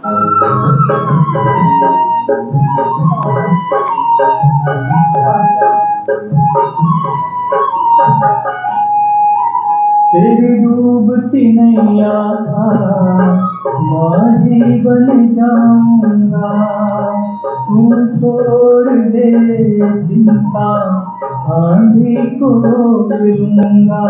तेरी डूबती नैया माझी बन जाऊंगा, तू छोड़ दे चिंता आंधी को रोक लूंगा।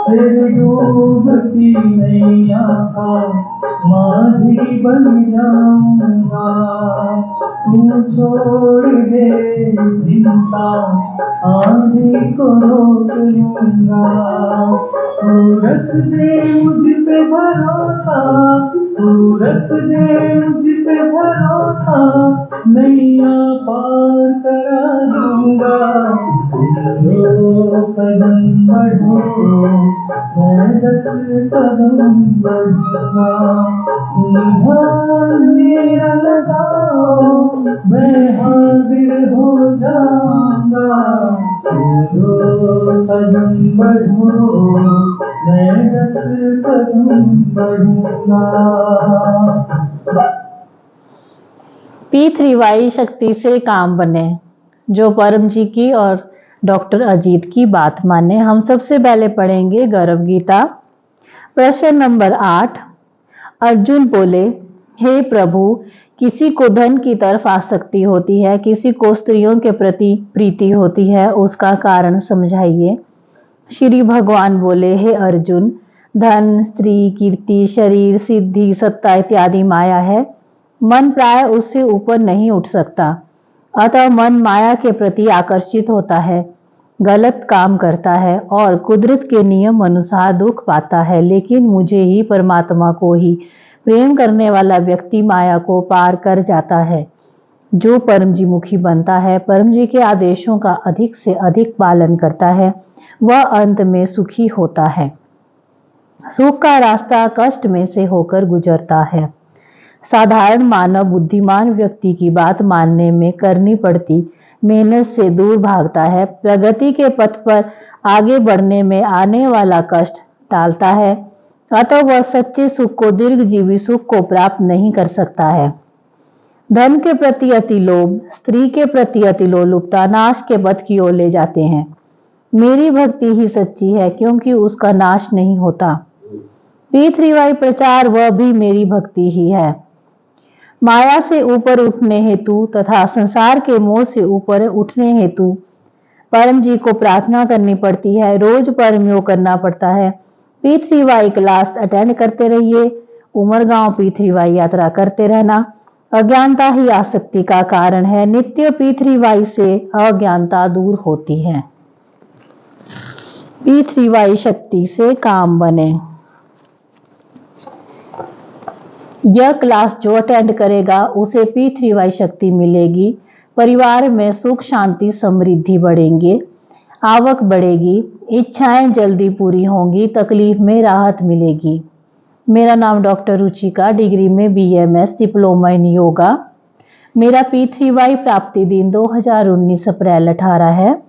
तेरी डूबती नैया का माझी बन जाऊंगा, तू छोड़ दे चिंता आंधी को रोक लूंगा। तू रख दे मुझ पे भरोसा, तू रख दे मुझ पे भरोसा, नैया पार करा दूंगा। दो कदम बढ़ो मैं 10 कदम बढ़ूंगा, ध्यान मेरा लगाओ मैं हाजिर हो जाऊंगा। दो कदम बढ़ो मैं 10 कदम बढ़ूंगा। P3Y शक्ति से काम बने, जो परम जी की और डॉक्टर अजीत की बात माने। हम सबसे पहले पढ़ेंगे गौरव गीता। प्रश्न नंबर 8। अर्जुन बोले, हे प्रभु, किसी को धन की तरफ आसक्ति होती है, किसी को स्त्रियों के प्रति प्रीति होती है, उसका कारण समझाइए। श्री भगवान बोले, हे अर्जुन, धन, स्त्री, कीर्ति, शरीर, सिद्धि, सत्ता इत्यादि माया है। मन प्राय उससे ऊपर नहीं उठ सकता, अतः मन माया के प्रति आकर्षित होता है, गलत काम करता है और कुदरत के नियम अनुसार दुख पाता है। लेकिन मुझे ही, परमात्मा को ही प्रेम करने वाला व्यक्ति माया को पार कर जाता है। जो परम जी मुखी बनता है, परम जी के आदेशों का अधिक से अधिक पालन करता है, वह अंत में सुखी होता है। सुख का रास्ता कष्ट में से होकर गुजरता है। साधारण मानव बुद्धिमान व्यक्ति की बात मानने में करनी पड़ती मेहनत से दूर भागता है, प्रगति के पथ पर आगे बढ़ने में आने वाला कष्ट टालता है, अतः वह सच्चे सुख को, दीर्घजीवी सुख को प्राप्त नहीं कर सकता है। धन के प्रति अति लोभ, स्त्री के प्रति अति लोलुपता नाश के पथ की ओर ले जाते हैं। मेरी भक्ति ही सच्ची है, क्योंकि उसका नाश नहीं होता। P3Y प्रचार वह भी मेरी भक्ति ही है। माया से ऊपर उठने हेतु तथा संसार के मोह से ऊपर उठने हेतु परम जी को प्रार्थना करनी पड़ती है, रोज परम योग करना पड़ता है। P3Y क्लास अटेंड करते रहिए, उमरगांव P3Y यात्रा करते रहना। अज्ञानता ही आसक्ति का कारण है, नित्य P3Y से अज्ञानता दूर होती है। P3Y शक्ति से काम बने। यह क्लास जो अटेंड करेगा उसे P3Y शक्ति मिलेगी, परिवार में सुख शांति समृद्धि बढ़ेंगे, आवक बढ़ेगी, इच्छाएं जल्दी पूरी होंगी, तकलीफ में राहत मिलेगी। मेरा नाम डॉक्टर रुचिका, डिग्री में BMS, डिप्लोमा इन योगा। मेरा P3Y प्राप्ति दिन 2019 अप्रैल 18 है।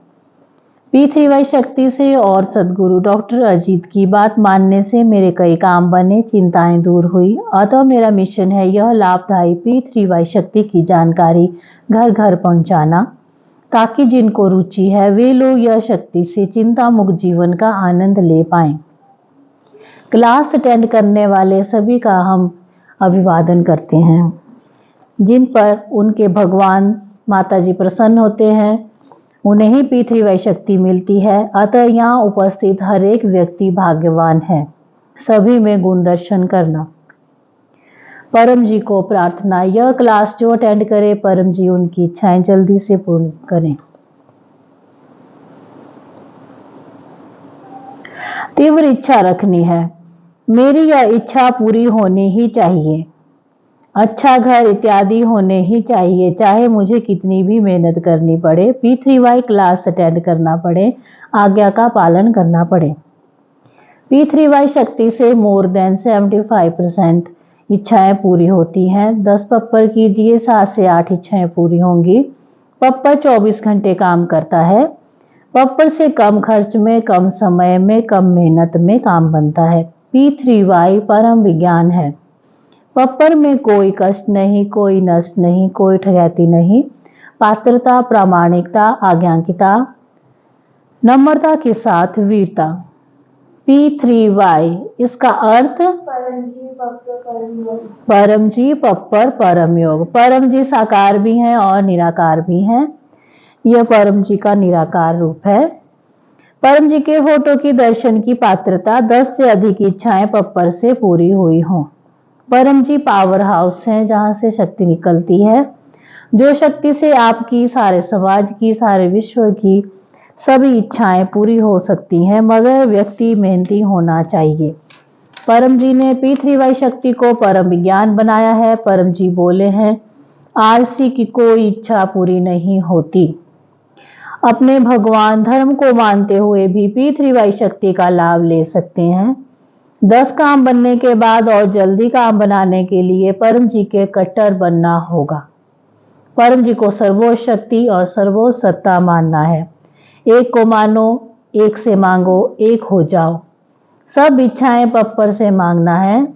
P3Y शक्ति से और सदगुरु डॉक्टर अजीत की बात मानने से मेरे कई काम बने, चिंताएं दूर हुई। अतः मेरा मिशन है यह लाभदायी P3Y शक्ति की जानकारी घर घर पहुंचाना, ताकि जिनको रुचि है वे लोग यह शक्ति से चिंता मुक्त जीवन का आनंद ले पाएं। क्लास अटेंड करने वाले सभी का हम अभिवादन करते हैं, जिन पर उनके भगवान माता जी प्रसन्न होते हैं, उन्हें ही P3Y शक्ति मिलती है। अतः यहाँ उपस्थित हर एक व्यक्ति भाग्यवान है। सभी में गुण दर्शन करना। परम जी को प्रार्थना, यह क्लास जो अटेंड करे, परम जी उनकी इच्छाएं जल्दी से पूर्ण करें। तीव्र इच्छा रखनी है, मेरी यह इच्छा पूरी होनी ही चाहिए। अच्छा घर इत्यादि होने ही चाहिए, चाहे मुझे कितनी भी मेहनत करनी पड़े, P3Y क्लास अटेंड करना पड़े, आज्ञा का पालन करना पड़े। P3Y शक्ति से मोर देन 75% इच्छाएं पूरी होती हैं। 10 पप्पर कीजिए, 7 से 8 इच्छाएं पूरी होंगी। पप्पर 24 घंटे काम करता है। पप्पर से कम खर्च में, कम समय में, कम मेहनत में काम बनता है। P3Y परम विज्ञान है। पप्पर में कोई कष्ट नहीं, कोई नष्ट नहीं, कोई ठहराती नहीं। पात्रता, प्रामाणिकता, आज्ञाकिता, नम्रता के साथ वीरता। P3Y इसका अर्थ परम जी पप्पर परम योग। परम जी साकार भी हैं और निराकार भी हैं। यह परम जी का निराकार रूप है। परम जी के फोटो की दर्शन की पात्रता 10 से अधिक इच्छाएं पप्पर से पूरी हुई हों। परम जी पावर हाउस हैं, जहां से शक्ति निकलती है। जो शक्ति से आपकी, सारे समाज की, सारे विश्व की सभी इच्छाएं पूरी हो सकती हैं, मगर व्यक्ति मेहनती होना चाहिए। परम जी ने P3Y शक्ति को परम विज्ञान बनाया है। परम जी बोले हैं, आलसी की कोई इच्छा पूरी नहीं होती। अपने भगवान धर्म को मानते हुए भी P3Y शक्ति का लाभ ले सकते हैं। 10 काम बनने के बाद और जल्दी काम बनाने के लिए परम जी के कट्टर बनना होगा। परम जी को सर्वोच्च शक्ति और सर्वोच्च सत्ता मानना है। एक को मानो, एक से मांगो, एक हो जाओ। सब इच्छाएं पप्पर से मांगना है,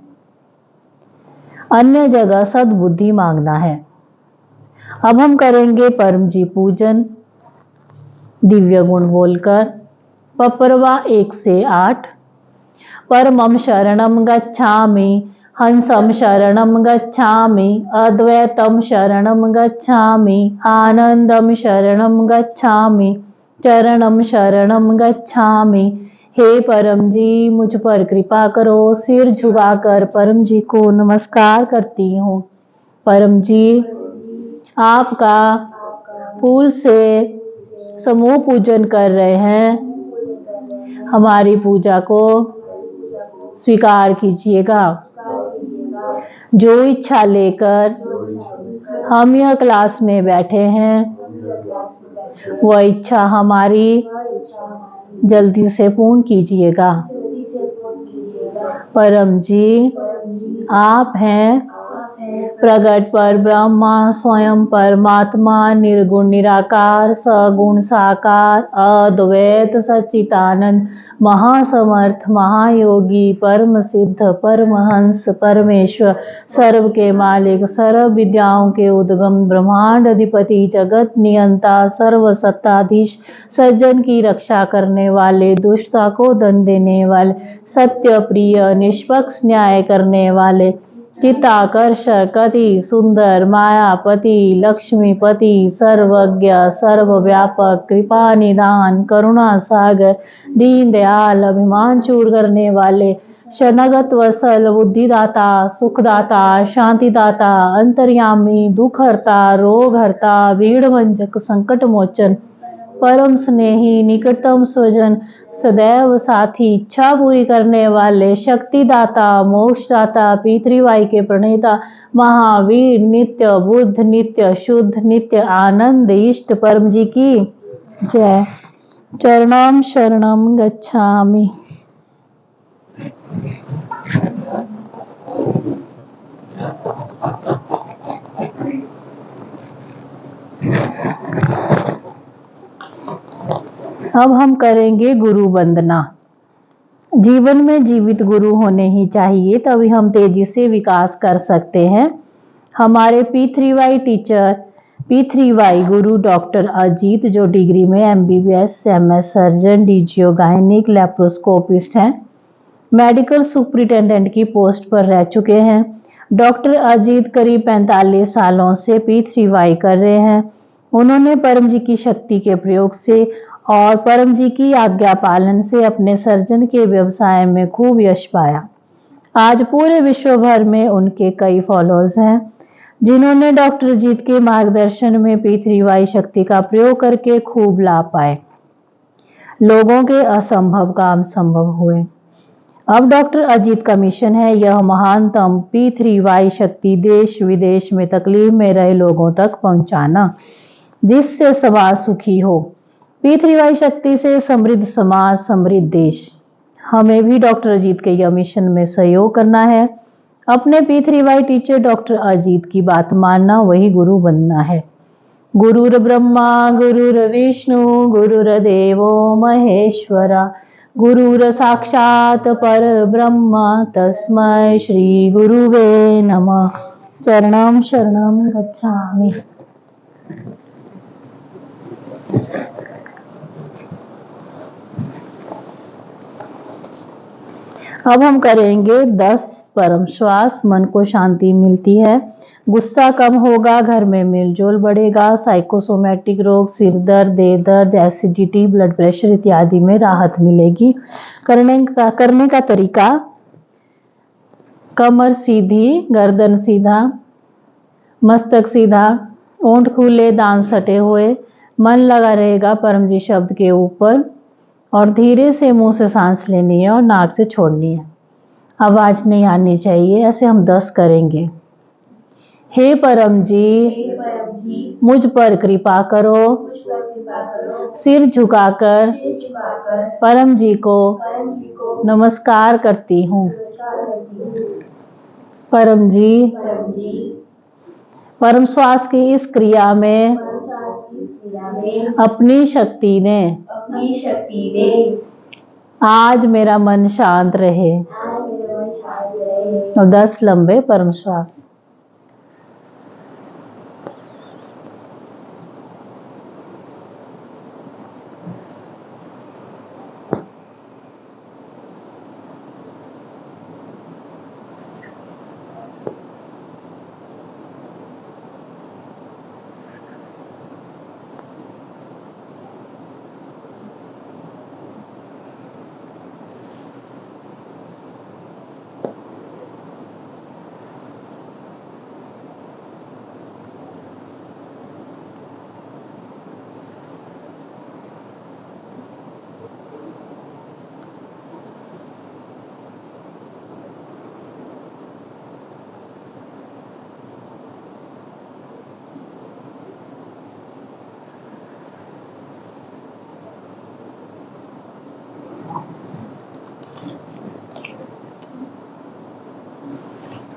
अन्य जगह सद्बुद्धि मांगना है। अब हम करेंगे परम जी पूजन दिव्य गुण बोलकर। पप्परवा 1 से 8। परमं शरणं गच्छामि, हंसं शरणं गच्छामि, अद्वैतं शरणं गच्छामि, आनंदं शरणं गच्छामि, चरणं शरणं गच्छामि। हे परम जी, मुझ पर कृपा करो। सिर झुकाकर परम जी को नमस्कार करती हूँ। परम जी, आपका फूल से समूह पूजन कर रहे हैं। हमारी पूजा को स्वीकार कीजिएगा। जो इच्छा लेकर हम यह क्लास में बैठे हैं, वह इच्छा हमारी जल्दी से पूर्ण कीजिएगा। परम जी, आप हैं प्रगट पर ब्रह्मा, स्वयं परमात्मा, निर्गुण निराकार, सगुण साकार, अद्वैत सच्चिदानंद, महासमर्थ, महायोगी, परम सिद्ध, परमहंस, परमेश्वर, सर्व के मालिक, सर्व विद्याओं के उद्गम, ब्रह्मांड अधिपति, जगत नियंता, सर्व सत्ताधीश, सज्जन की रक्षा करने वाले, दुष्टता को दंड देने वाले, सत्य प्रिय, निष्पक्ष न्याय करने वाले, चित्ताकर्षक, अति सुंदर, मायापति, लक्ष्मीपति, सर्वज्ञ, सर्वव्यापक, कृपा निदान, करुणा सागर, दीन दयाल, अभिमान चूर करने वाले, शरणागत वत्सल, बुद्धिदाता, सुखदाता, शांतिदाता, अंतर्यामी, दुख हरता, रोग हरता, भीड़ भंजक, संकट मोचन, परम स्नेही, निकटतम स्वजन, सदैव साथी, इच्छा पूरी करने वाले, शक्तिदाता, मोक्षदाता, P3Y के प्रणेता, महावीर, नित्य बुद्ध, नित्य शुद्ध, नित्य आनंद, इष्ट परम जी की जय। चरणम शरणम गच्छामि। अब हम करेंगे गुरु वंदना। जीवन में जीवित गुरु होने ही चाहिए, तभी हम तेजी से विकास कर सकते हैं। हमारे P3Y टीचर, P3Y गुरु डॉक्टर अजीत, जो डिग्री में MBBS, MS surgeon, DGO gynaec, laparoscopist हैं, मेडिकल सुपरिटेंडेंट की पोस्ट पर रह चुके हैं। डॉक्टर अजीत करीब 45 सालों से P3Y कर रहे हैं। उन्होंने परम जी की शक्ति के प्रयोग से और परम जी की आज्ञा पालन से अपने सर्जन के व्यवसाय में खूब यश पाया। आज पूरे विश्व भर में उनके कई फॉलोअर्स हैं, जिन्होंने डॉक्टर अजीत के मार्गदर्शन में P3Y शक्ति का प्रयोग करके खूब लाभ पाए। लोगों के असंभव काम संभव हुए। अब डॉक्टर अजीत का मिशन है यह महानतम P3Y शक्ति देश विदेश में तकलीफ में रहे लोगों तक पहुंचाना, जिससे समाज सुखी हो। P3Y शक्ति से समृद्ध समाज, समृद्ध देश। हमें भी डॉक्टर अजीत के यह मिशन में सहयोग करना है। अपने P3Y टीचर डॉक्टर अजीत की बात मानना, वही गुरु बनना है। गुरुर्ब्रह्मा गुरुर्विष्णु गुरुर्देवो महेश्वरा गुरुर साक्षात् परब्रह्म तस्मै श्री गुरुवे नमः। चरणं शरणं गच्छामि। अब हम करेंगे 10 परम श्वास। मन को शांति मिलती है, गुस्सा कम होगा, घर में मेलजोल बढ़ेगा, साइकोसोमैटिक रोग, सिर दर्द, देह दर्द, एसिडिटी, ब्लड प्रेशर इत्यादि में राहत मिलेगी। करने का तरीका, कमर सीधी, गर्दन सीधा, मस्तक सीधा, ओंठ खुले, दांत सटे हुए, मन लगा रहेगा परम जी शब्द के ऊपर और धीरे से मुंह से सांस लेनी है और नाक से छोड़नी है। आवाज नहीं आनी चाहिए। ऐसे हम 10 करेंगे। हे परम जी, मुझ पर कृपा करो, सिर झुकाकर परम जी को नमस्कार करती हूँ। परम जी, परम श्वास की इस क्रिया में अपनी शक्ति ने आज मेरा मन शांत रहे। और 10 लंबे परम श्वास।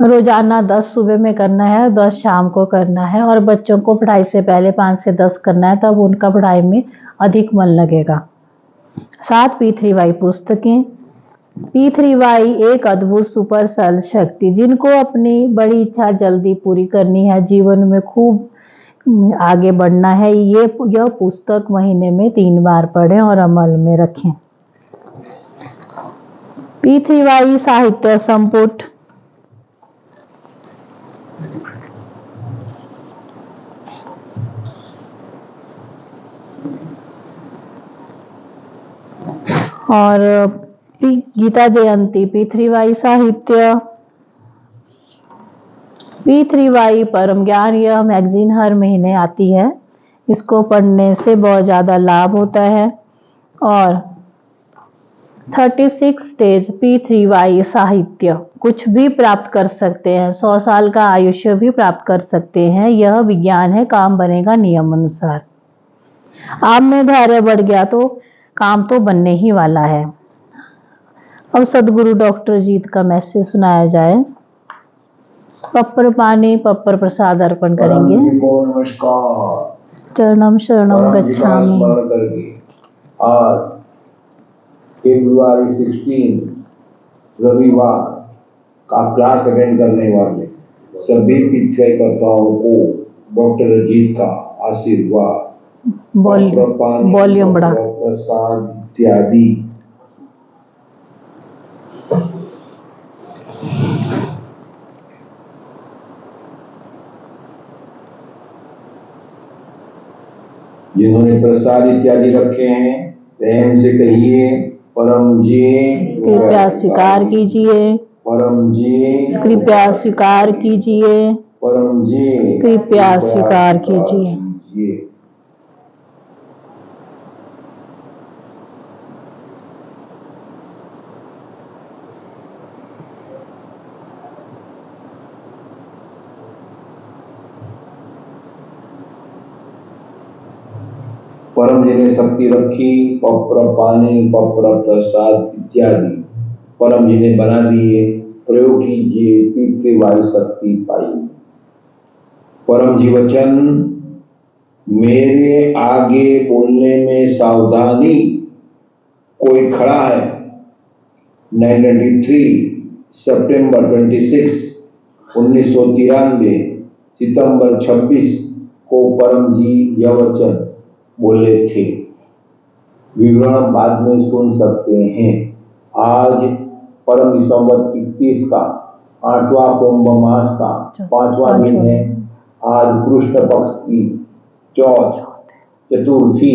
रोजाना 10 सुबह में करना है, 10 शाम को करना है और बच्चों को पढ़ाई से पहले 5 से 10 करना है, तब उनका पढ़ाई में अधिक मन लगेगा। 7 P3Y पुस्तकें। P3Y एक अद्भुत सुपर सेल शक्ति। जिनको अपनी बड़ी इच्छा जल्दी पूरी करनी है, जीवन में खूब आगे बढ़ना है, यह पुस्तक महीने में 3 बार पढ़ें और अमल में रखें। P3Y साहित्य संपुट। और गीता जयंती P3Y साहित्य। P3Y परम ज्ञान, यह मैगजीन हर महीने आती है। इसको पढ़ने से बहुत ज़्यादा लाभ होता है। और 36 स्टेज P3Y साहित्य, कुछ भी प्राप्त कर सकते हैं, 100 साल का आयुष्य भी प्राप्त कर सकते हैं। यह विज्ञान है, काम बनेगा नियम अनुसार। आप में धैर्य बढ़ गया तो काम तो बनने ही वाला है। अब सदगुरु डॉक्टर जीत का मैसेज सुनाया जाए। पप्पर पानी पप्पर प्रसाद अर्पण करेंगे। नमस्कार। चरणम शरणम गच्छामि। आज फरवरी 16 रविवार का क्लास अटेंड करने वाले सभी पिछड़ेकर्ताओं को डॉक्टर अजीत का आशीर्वाद, वॉल्यूम बढ़ा, प्रसाद इत्यादि जिन्होंने प्रसाद इत्यादि रखे हैं, प्रेम से कहिए परम जी कृपया स्वीकार कीजिए, परम जी कृपया स्वीकार कीजिए, परम जी कृपया स्वीकार कीजिए। परम जी ने शक्ति रखी, पप्र पानी पप्र प्रसाद इत्यादि परम जी ने बना दिए। प्रयोग कीजिए, P3Y शक्ति पाई। परम जी वचन मेरे आगे बोलने में सावधानी, कोई खड़ा है। 1993 सितंबर 26 1993 सितंबर 26 को परम जी यह वचन बोले थे। विवरण बाद में सुन सकते हैं। आज परम संवत 21 का 8वां कुंभ मास का 5वां दिन है। आज कृष्ण पक्ष की चतुर्थी,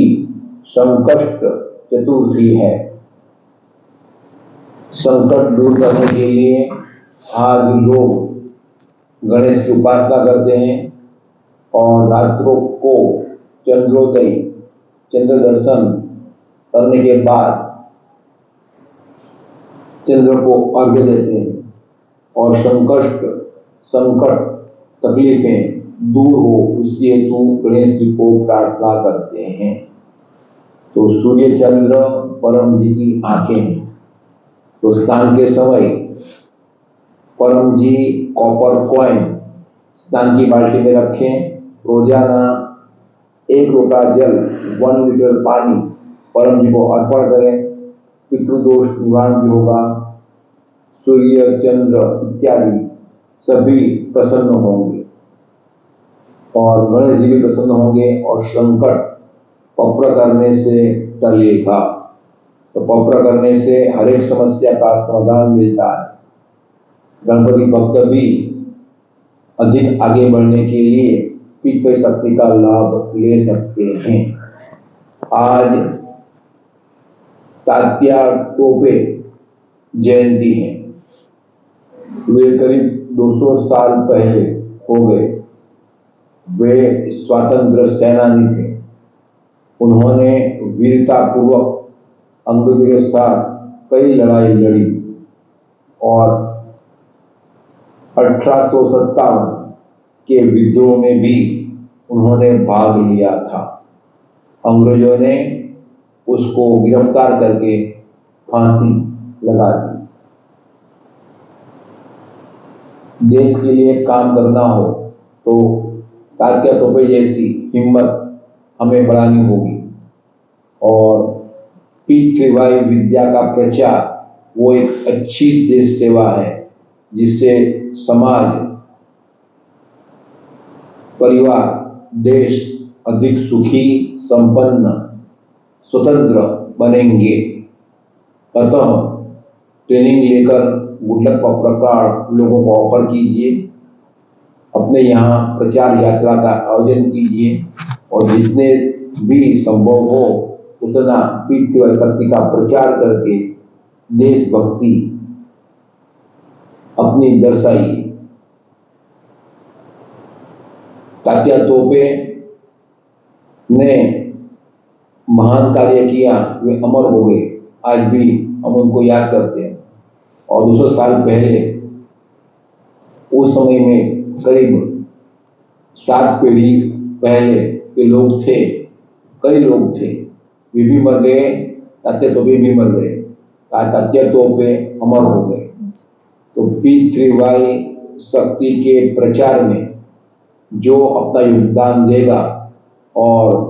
संकष्ट चतुर्थी है। संकट दूर करने के लिए आज लोग गणेश की उपासना करते हैं और रात्रों को चंद्रोदय, चंद्र दर्शन करने के बाद चंद्र को अर्घ्य देते हैं और संकट, तकलीफें दूर हो इसके हेतु गणेश जी को प्रार्थना करते हैं। तो सूर्य चंद्र परम जी की आंखें हैं। तो स्नान के समय परम जी कॉपर कॉइन स्नान की बाल्टी में रखें। रोजाना 1 लोटा जल, 1 लीटर पानी परम जी को अर्पण करें। पितृदोष निवारण भी होगा। सूर्य चंद्र इत्यादि सभी प्रसन्न होंगे और गणेश जी भी प्रसन्न होंगे और संकट पप्र करने से टलेगा। तो पप्र करने से हर एक समस्या का समाधान मिलता है। गणपति भक्त भी अधिक आगे बढ़ने के लिए पितृ शक्ति का लाभ ले सकते हैं। आज तात्या टोपे जयंती है। वे करीब 200 साल पहले हो गए। वे स्वतंत्र सेनानी थे। उन्होंने वीरता पूर्वक अंग्रेजों के साथ कई लड़ाई लड़ी और 1857 के विद्रोह में भी उन्होंने भाग लिया था। अंग्रेजों ने उसको गिरफ्तार करके फांसी लगा दी। देश के लिए काम करना हो तो तात्या टोपे जैसी हिम्मत हमें बढ़ानी होगी और पितृवाई विद्या का प्रचार वो एक अच्छी देश सेवा है जिससे समाज, परिवार, देश अधिक सुखी, संपन्न, स्वतंत्र बनेंगे। अतः ट्रेनिंग लेकर गुडलक पत्रकार लोगों को ऑफर कीजिए, अपने यहाँ प्रचार यात्रा का आयोजन कीजिए और जितने भी संभव हो उतना पितृ शक्ति का प्रचार करके देशभक्ति अपनी दर्शाइए। तात्या टोपे ने महान कार्य किया, वे अमर हो गए। आज भी हम उनको याद करते हैं और 200 साल पहले उस समय में करीब 7 पीढ़ी पहले के लोग थे, कई लोग थे। वे भी मर गए, तात्या टोपे भी मर गए, तात्या टोपे अमर हो गए। तो पितृवाई शक्ति के प्रचार में जो अपना योगदान देगा और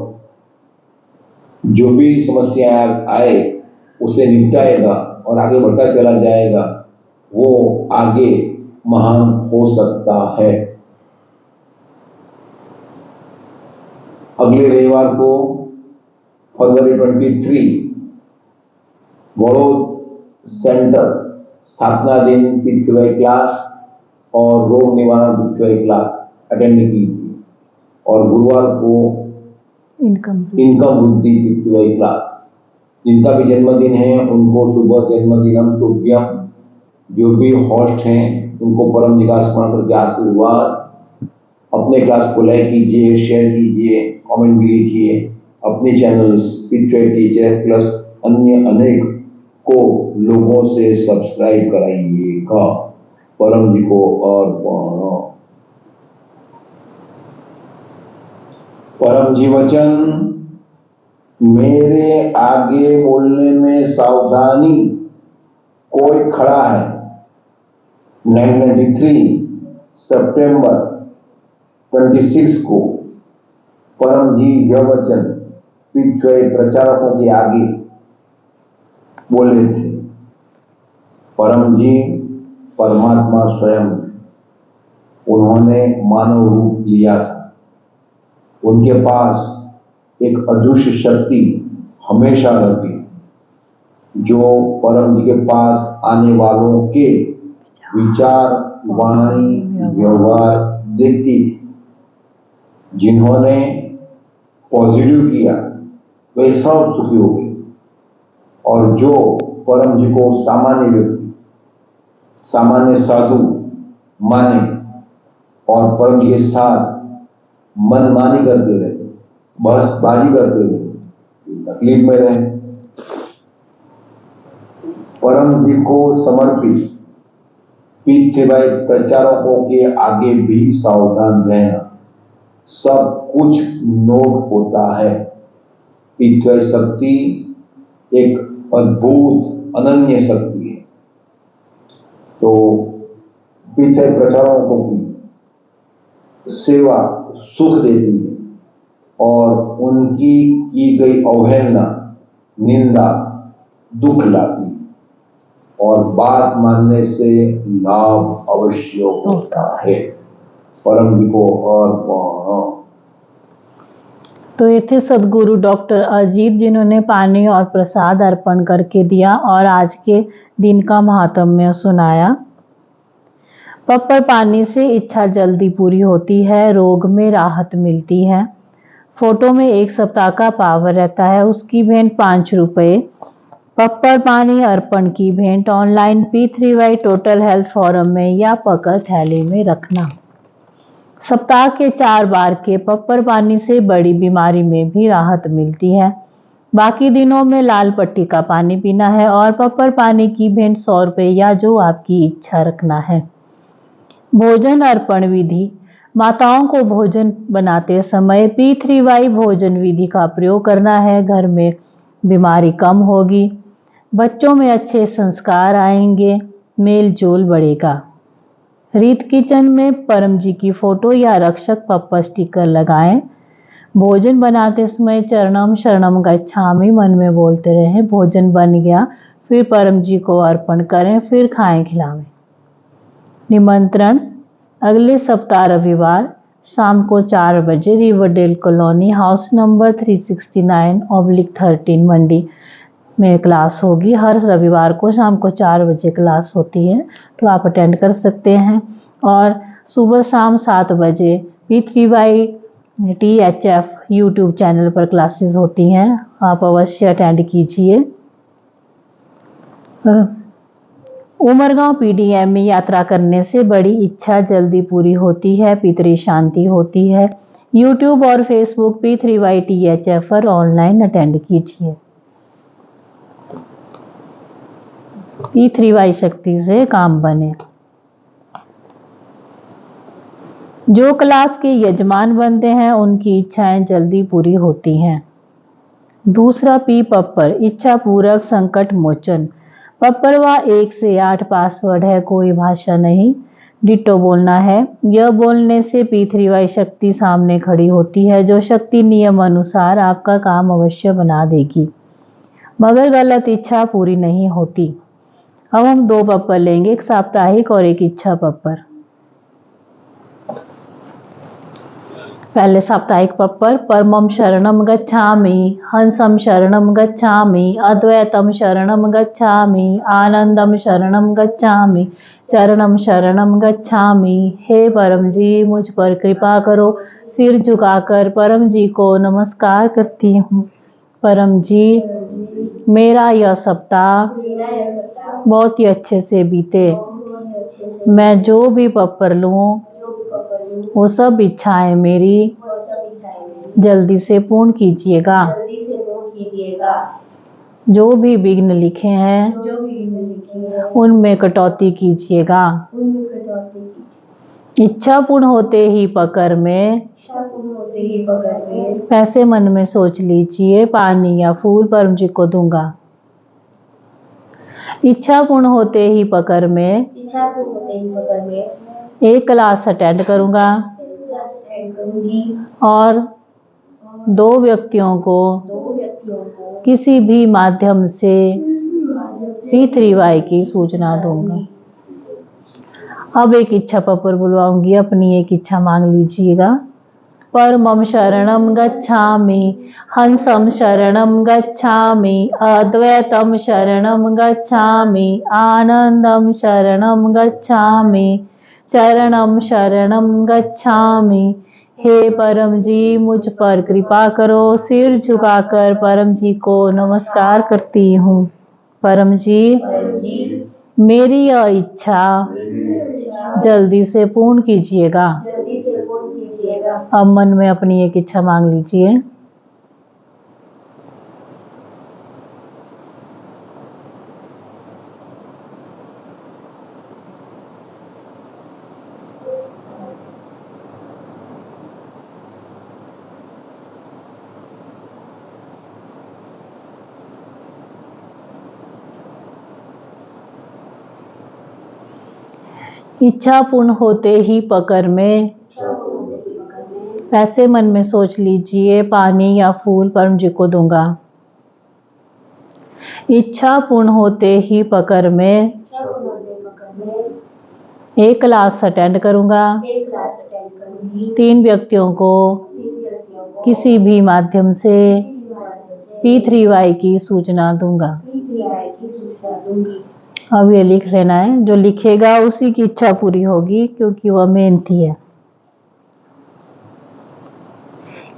जो भी समस्या आए उसे निपटाएगा और आगे बढ़ता चला जाएगा, वो आगे महान हो सकता है। अगले रविवार को फरवरी 23 वड़ोद सेंटर स्थापना दिन पितृवाई क्लास और रोग निवारण पितृवाई क्लास अटेंड कीजिए और गुरुवार को इनकम वृद्धि पितृवाई क्लास। जिनका भी जन्मदिन है उनको शुभ जन्मदिनम तुभ्यम। जो भी होस्ट हैं उनको परम जी का स्मरण करके आशीर्वाद। अपने क्लास को लाइक कीजिए, शेयर कीजिए, कमेंट भी लिखिए। अपने चैनल पितृवाई टीचर प्लस अन्य अनेक को लोगों से सब्सक्राइब कराइएगा। परम जी को अर्पण। परम जी वचन, मेरे आगे बोलने में सावधानी, कोई खड़ा है। 1993 सितंबर 26 को परम जी यह वचन पीछे प्रचारकों के आगे बोले थे। परम जी परमात्मा स्वयं, उन्होंने मानव रूप लिया था। उनके पास एक अदृश्य शक्ति हमेशा रहती, जो परम जी के पास आने वालों के विचार, वाणी, व्यवहार देखती थी। जिन्होंने पॉजिटिव किया वे सब सुखी हो गए, और जो परम जी को सामान्य व्यक्ति, सामान्य साधु माने और परम जी के साथ मनमानी करते रहे, बहसबाजी करते रहे, तकलीफ में रहे। परम जी को समर्पित पीठेबाई प्रचारकों के आगे भी सावधान रहना। सब कुछ नोट होता है। पीठेबाई शक्ति एक अद्भुत अनन्य शक्ति है। तो पीठेबाई प्रचारकों की सेवा सुख देती है, और उनकी की गई अवहेलना, निंदा दुख लाती है, और बात मानने से लाभ अवश्य होता है। परम जी को अर्पण। तो ये थे सदगुरु डॉक्टर अजीत, जिन्होंने पानी और प्रसाद अर्पण करके दिया और आज के दिन का महात्म्य सुनाया। पप्पर पानी से इच्छा जल्दी पूरी होती है, रोग में राहत मिलती है। फोटो में 1 सप्ताह का पावर रहता है, उसकी भेंट 5 रुपए। पप्पर पानी अर्पण की भेंट online P3Y total health forum में या पकड़ थैली में रखना। सप्ताह के 4 बार के पप्पर पानी से बड़ी बीमारी में भी राहत मिलती है। बाकी दिनों में लाल पट्टी का पानी पीना है और पप्पर पानी की भेंट 100 रुपये या जो आपकी इच्छा रखना है। भोजन अर्पण विधि। माताओं को भोजन बनाते समय P3Y भोजन विधि का प्रयोग करना है। घर में बीमारी कम होगी, बच्चों में अच्छे संस्कार आएंगे, मेल जोल बढ़ेगा। रीत किचन में परम जी की फोटो या रक्षक पप्पर स्टिकर लगाएं। भोजन बनाते समय चरणम शरणम गच्छामि मन में बोलते रहें। भोजन बन गया फिर परम जी को अर्पण करें, फिर खाएं खिलावें। निमंत्रण। अगले सप्ताह रविवार शाम को 4 बजे रिवरडेल कॉलोनी हाउस नंबर 369/13 मंडी में क्लास होगी। हर रविवार को शाम को 4 बजे क्लास होती है, तो आप अटेंड कर सकते हैं। और सुबह शाम 7 बजे P3Y THF यूट्यूब चैनल पर क्लासेस होती हैं, आप अवश्य अटेंड कीजिए। उमरगांव PDM में यात्रा करने से बड़ी इच्छा जल्दी पूरी होती है, पितरी शांति होती है। यूट्यूब और फेसबुक P3Y THF पर ऑनलाइन अटेंड कीजिए। P3Y शक्ति से काम बने। जो क्लास के यजमान बनते हैं उनकी इच्छाएं जल्दी पूरी होती हैं। दूसरा P पप्पर, इच्छा पूरक संकट मोचन। पप्परवा 1 से 8 पासवर्ड है, कोई भाषा नहीं, डिटो बोलना है। यह बोलने से P3Y शक्ति सामने खड़ी होती है, जो शक्ति नियम अनुसार आपका काम अवश्य बना देगी, मगर गलत इच्छा पूरी नहीं होती। अब हम 2 पप्पर लेंगे, एक साप्ताहिक और एक इच्छा पप्पर। पहले साप्ताहिक पप्पर। परमम शरणम गच्छामि, हंसम शरणम गच्छामि, अद्वैतम शरणम गच्छामि, आनंदम शरणम गच्छामि, चरणम शरणम गच्छामि। हे परम जी, मुझ पर कृपा करो। सिर झुकाकर परम जी को नमस्कार करती हूँ। परम जी, मेरा यह सप्ताह बहुत ही अच्छे से बीते। मैं जो भी पप्पर लूँ वो सब इच्छाएं मेरी जल्दी से पूर्ण कीजिएगा। जो भी विघ्न लिखे हैं उनमें कटौती कीजिएगा। इच्छा पूर्ण होते ही पकड़ में पैसे मन में सोच लीजिए, पानी या फूल परम जी को दूंगा। इच्छा पूर्ण होते ही पकड़ में 1 क्लास अटेंड करूंगा और दो व्यक्तियों को किसी भी माध्यम से P3Y की सूचना दूंगा। अब एक इच्छा पपर बुलवाऊंगी, अपनी एक इच्छा मांग लीजिएगा। परमं शरणं गच्छामि, हंसं शरणं गच्छामि, अद्वैतं शरणं गच्छामि, आनंदं शरणं गच्छामि, चरणं शरणं गच्छामि। हे परम जी, मुझ पर कृपा करो। सिर झुकाकर परम जी को नमस्कार करती हूँ। परम जी, मेरी यह इच्छा जल्दी से पूर्ण कीजिएगा। अब मन में अपनी एक इच्छा मांग लीजिए। इच्छा पूर्ण होते ही पकड़ में ऐसे मन में सोच लीजिए, पानी या फूल परम जी को दूंगा। इच्छा पूर्ण होते ही पकड़ में एक क्लास अटेंड करूंगा। 3 व्यक्तियों को किसी भी माध्यम से P3Y की सूचना दूंगा। अब ये लिख लेना है, जो लिखेगा उसी की इच्छा पूरी होगी, क्योंकि वह मेहनती है।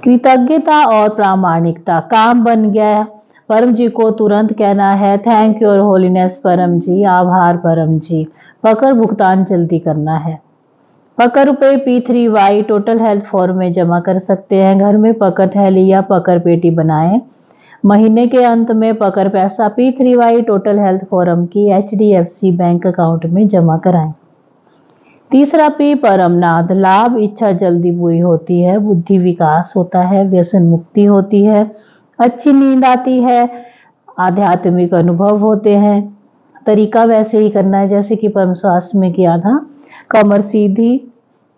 कृतज्ञता और प्रामाणिकता, काम बन गया। परम जी को तुरंत कहना है, थैंक योर होलीनेस परम जी, आभार परम जी। पकड़ भुगतान जल्दी करना है। पकड़ रुपए P3Y टोटल हेल्थ फॉर्म में जमा कर सकते हैं। घर में पकड़ थैली या पकड़ पेटी बनाएं। महीने के अंत में पकड़ पैसा P3Y टोटल हेल्थ फॉर्म की HDFC बैंक अकाउंट में जमा कराएं। तीसरा P परमनाद, लाभ इच्छा जल्दी पूरी होती है, बुद्धि विकास होता है, व्यसन मुक्ति होती है, अच्छी नींद आती है, आध्यात्मिक अनुभव होते हैं। तरीका वैसे ही करना है जैसे कि परम श्वास में किया था। कमर सीधी,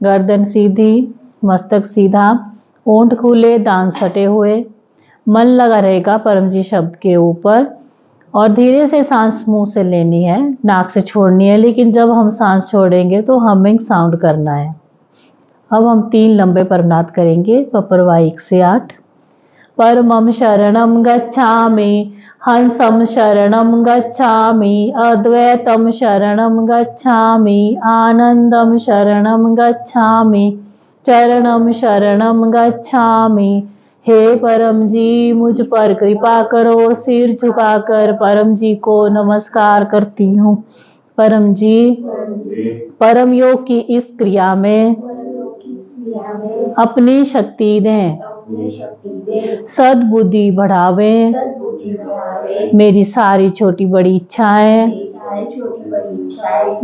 गर्दन सीधी, मस्तक सीधा, ओंठ खुले, दांत सटे हुए, मन लगा रहेगा परम जी शब्द के ऊपर, और धीरे से सांस मुंह से लेनी है, नाक से छोड़नी है, लेकिन जब हम सांस छोड़ेंगे तो हमिंग साउंड करना है। अब हम 3 लंबे परमनाद करेंगे, पपरवाई 1 से 8। परमं शरणं गच्छामि, हंसं शरणं गच्छामि, अद्वैतं शरणं गच्छामि, आनंदं शरणं गच्छामि, चरणं शरणं गच्छामि। हे परम जी, मुझ पर कृपा करो। सिर झुकाकर परम जी को नमस्कार करती हूँ। परम जी, परम योग की इस क्रिया में अपनी शक्ति दें, सद्बुद्धि बढ़ावें, मेरी सारी छोटी बड़ी इच्छाएं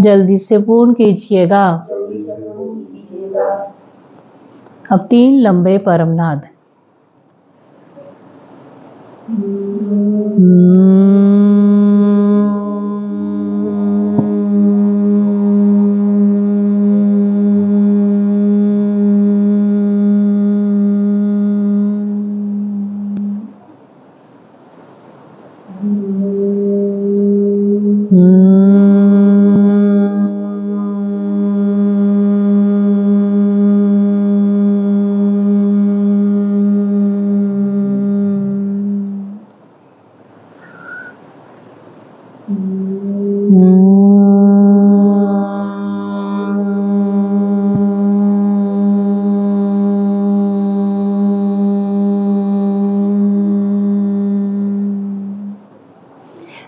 जल्दी से पूर्ण कीजिएगा। अब 3 लंबे परमनाद।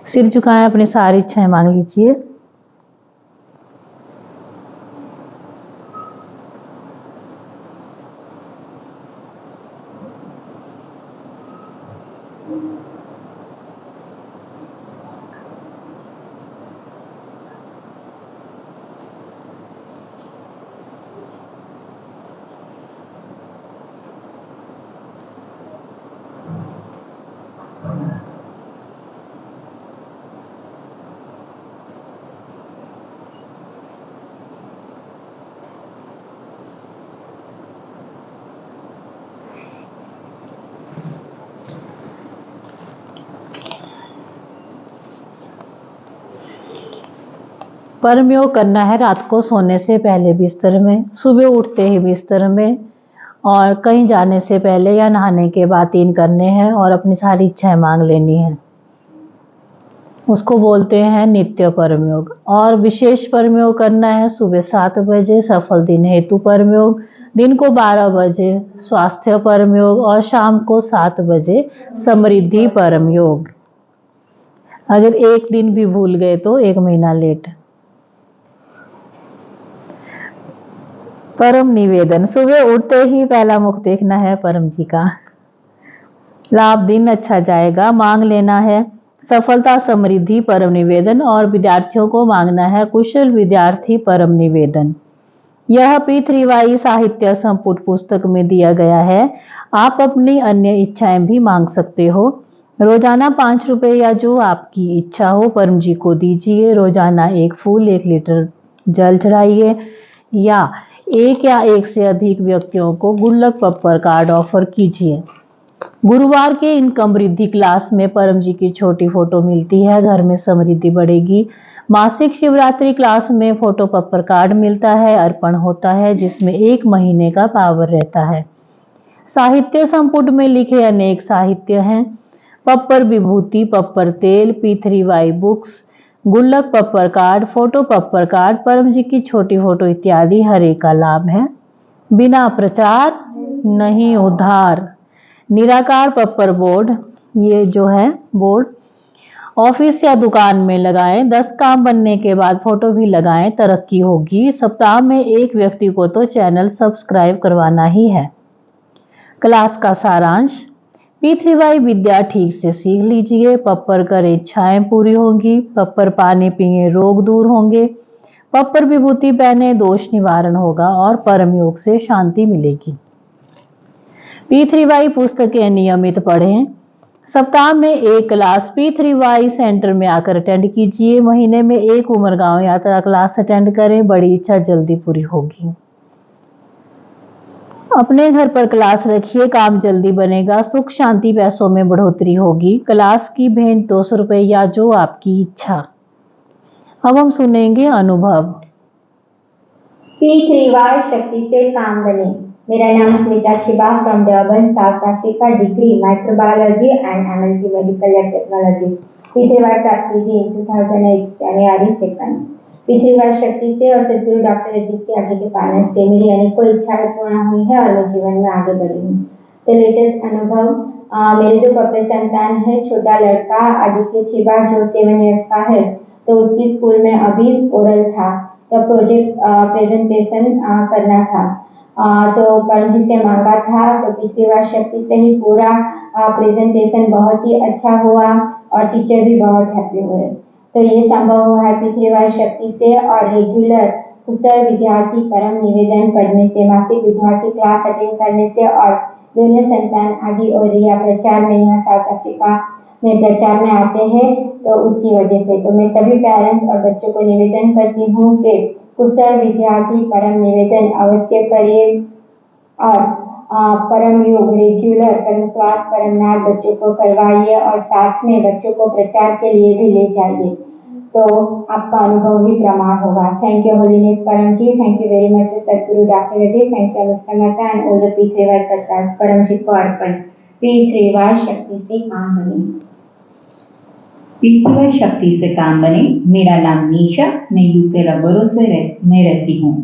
सिर झुकाएं, अपनी सारी इच्छाएं मांग लीजिए। परम योग करना है रात को सोने से पहले बिस्तर में, सुबह उठते ही बिस्तर में, और कहीं जाने से पहले या नहाने के बाद 3 करने हैं और अपनी सारी इच्छाएं मांग लेनी है। उसको बोलते हैं नित्य परम योग। और विशेष परम योग करना है सुबह 7 बजे सफल दिन हेतु परम योग, दिन को 12 बजे स्वास्थ्य परम योग और शाम को 7 बजे समृद्धि परम योग। अगर एक दिन भी भूल गए तो 1 महीना लेट। परम निवेदन, सुबह उठते ही पहला मुख देखना है परम जी का। लाभ, दिन अच्छा जाएगा, मांग लेना है सफलता समृद्धि परम निवेदन, और विद्यार्थियों को मांगना है कुशल विद्यार्थी परम निवेदन। यह P3Y साहित्य संपुट पुस्तक में दिया गया है। आप अपनी अन्य इच्छाएं भी मांग सकते हो। रोजाना 5 रुपए या जो आपकी इच्छा हो परम जी को दीजिए। रोजाना 1 फूल 1 लीटर जल चढ़ाइए, या एक से अधिक व्यक्तियों को गुल्लक पप्पर कार्ड ऑफर कीजिए। गुरुवार के इनकम वृद्धि क्लास में परम जी की छोटी फोटो मिलती है, घर में समृद्धि बढ़ेगी। मासिक शिवरात्रि क्लास में फोटो पप्पर कार्ड मिलता है, अर्पण होता है जिसमें 1 महीने का पावर रहता है। साहित्य संपुट में लिखे अनेक साहित्य हैं। पप्पर विभूति, पप्पर तेल, P3Y बुक्स, गुल्लक पप्पर कार्ड, फोटो पप्पर कार्ड, परम जी की छोटी फोटो इत्यादि हर एक का लाभ है। बिना प्रचार नहीं उद्धार। निराकार पप्पर बोर्ड, ये जो है बोर्ड ऑफिस या दुकान में लगाएं। 10 काम बनने के बाद फोटो भी लगाएं, तरक्की होगी। सप्ताह में 1 व्यक्ति को तो चैनल सब्सक्राइब करवाना ही है। क्लास का सारांश, P3Y विद्या ठीक से सीख लीजिए। पप्पर करे इच्छाएं पूरी होंगी। पप्पर पानी पिए रोग दूर होंगे। पप्पर विभूति पहने दोष निवारण होगा और परम योग से शांति मिलेगी। P3Y पुस्तकें नियमित पढ़ें। सप्ताह में 1 क्लास P3Y सेंटर में आकर अटेंड कीजिए। महीने में 1 उमरगांव यात्रा क्लास अटेंड करें, बड़ी इच्छा जल्दी पूरी होगी। अपने घर पर क्लास रखिए, काम जल्दी बनेगा। सुख शांति पैसों में बढ़ोतरी होगी। क्लास की भेंट 200 रुपए या जो आपकी इच्छा। अब हम सुनेंगे अनुभव। P3Y शक्ति से काम बने। मेरा नाम Smita Shiba from Durban, south Africa, degree microbiology and MLT medical lab technology. P3Y प्राप्त की थी 2008 जनवरी 2। P3Y शक्ति से और सदगुरु डॉक्टर अजीत के आगे के पालन से मेरी अनेकों इच्छाएं पूर्ण हुई है और मैं जीवन में आगे बढ़ी हूँ। तो लेटेस्ट अनुभव, मेरे 2 कपड़े संतान है। छोटा लड़का आदित्य शिबा जो 7 इयर्स का है, तो उसकी स्कूल में अभी ओरल था, तो प्रोजेक्ट प्रेजेंटेशन करना था, तो परम जी से मांगा था, तो P3Y शक्ति से ही पूरा प्रेजेंटेशन बहुत ही अच्छा हुआ और टीचर भी बहुत हैप्पी हुए। तो ये संभव हुआ है P3Y शक्ति से और रेगुलर कुशल विद्यार्थी परम निवेदन पढ़ने से, मासिक विद्यार्थी क्लास अटेंड करने से और दोनों संतान आदि और रिया प्रचार में यहाँ साउथ अफ्रीका में प्रचार में आते हैं, तो उसकी वजह से। तो मैं सभी पेरेंट्स और बच्चों को निवेदन करती हूँ कि कुशल विद्यार्थी परम निवेदन अवश्य करिए और परम योग रेगुलर परम श्वास परम नाद बच्चों को करवाइए और साथ में बच्चों को प्रचार के लिए भी ले जाइए, तो आपका अनुभव ही प्रमाण होगा। Thank you holiness Param ji, thank you very much to Sadguru doctor Ajay, thank you Amit Samartha and all the P3Y करतास। परम जी को अर्पण। P3Y शक्ति से काम बने। P3Y शक्ति से काम बने। मेरा नाम निशा, मैं यूके लबोरो में रहती हूँ।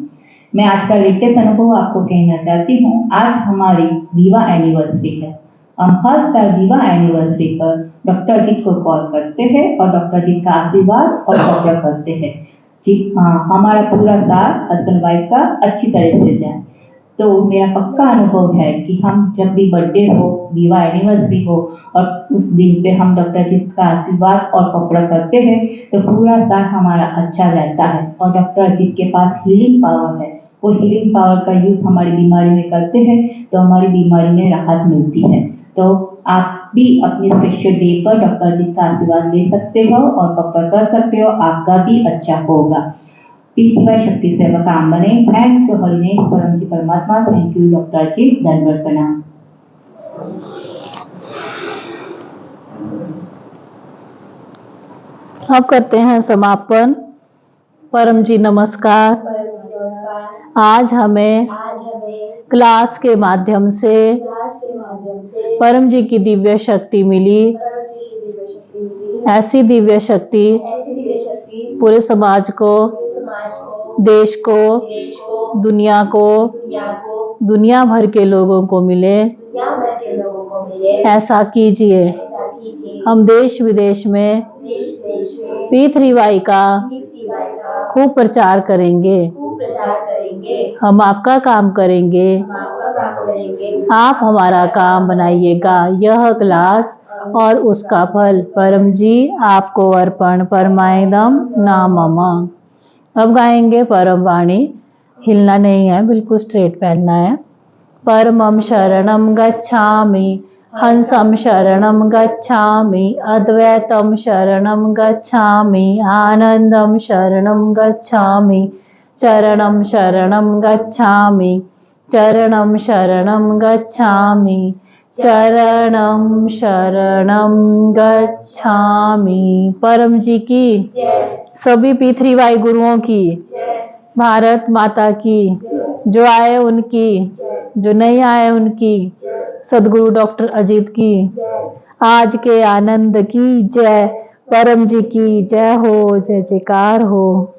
मैं आज का लेटेस्ट अनुभव आपको कहना चाहती हूँ। आज हमारी दीवा एनिवर्सरी है। हम हर साल दीवा एनिवर्सरी पर डॉक्टर अजीत को कॉल करते हैं और डॉक्टर अजीत का आशीर्वाद और सपोर्ट करते हैं कि हमारा पूरा साल हस्बैंड वाइफ का अच्छी तरह से जाए। तो मेरा पक्का अनुभव है कि हम जब भी बर्थडे हो, दीवा एनिवर्सरी हो और उस दिन पे हम डॉक्टर जी का आशीर्वाद और पकड़ करते हैं, तो पूरा साल हमारा अच्छा रहता है। और डॉक्टर जी के पास हीलिंग पावर है, वो हीलिंग पावर का यूज हमारी बीमारी में करते हैं, तो हमारी बीमारी में राहत मिलती है। तो आप भी अपने स्पेशल डे पर डॉक्टर जी का आशीर्वाद ले सकते हो और पकड़ कर सकते हो, आपका भी अच्छा होगा। P3Y शक्ति से काम बने। थैंक्स टू होलीनेस परम जी परमात्मा, थैंक यू डॉक्टर जी, धन्यवाद प्रणाम। अब करते हैं समापन। परम जी नमस्कार। आज हमें क्लास के माध्यम से परम जी की दिव्य शक्ति मिली। ऐसी दिव्य शक्ति पूरे समाज को, देश को, दुनिया को, दुनिया भर के लोगों को मिले। ऐसा कीजिए। हम देश विदेश में P3Y का खूब प्रचार करेंगे। हम आपका काम करेंगे, आप हमारा काम बनाइएगा। यह क्लास और उसका फल परम जी आपको अर्पण परमायदम नामम। अब गाएंगे परम वाणी। हिलना नहीं है, बिल्कुल स्ट्रेट पहनना है। परमं शरणं गच्छामि, हंसं शरणं गच्छामि, अद्वैतं शरणं गच्छामि, आनंदं शरणं गच्छामि, चरणं शरणं गच्छामि, चरणं शरणं गच्छामि, चरणं शरणं गच्छामि। परम जी की, सभी P3Y गुरुओं की, भारत माता की, जो आए उनकी, जो नहीं आए उनकी, सदगुरु डॉक्टर अजीत की, आज के आनंद की जय। परम जी की जय हो, जय जयकार हो।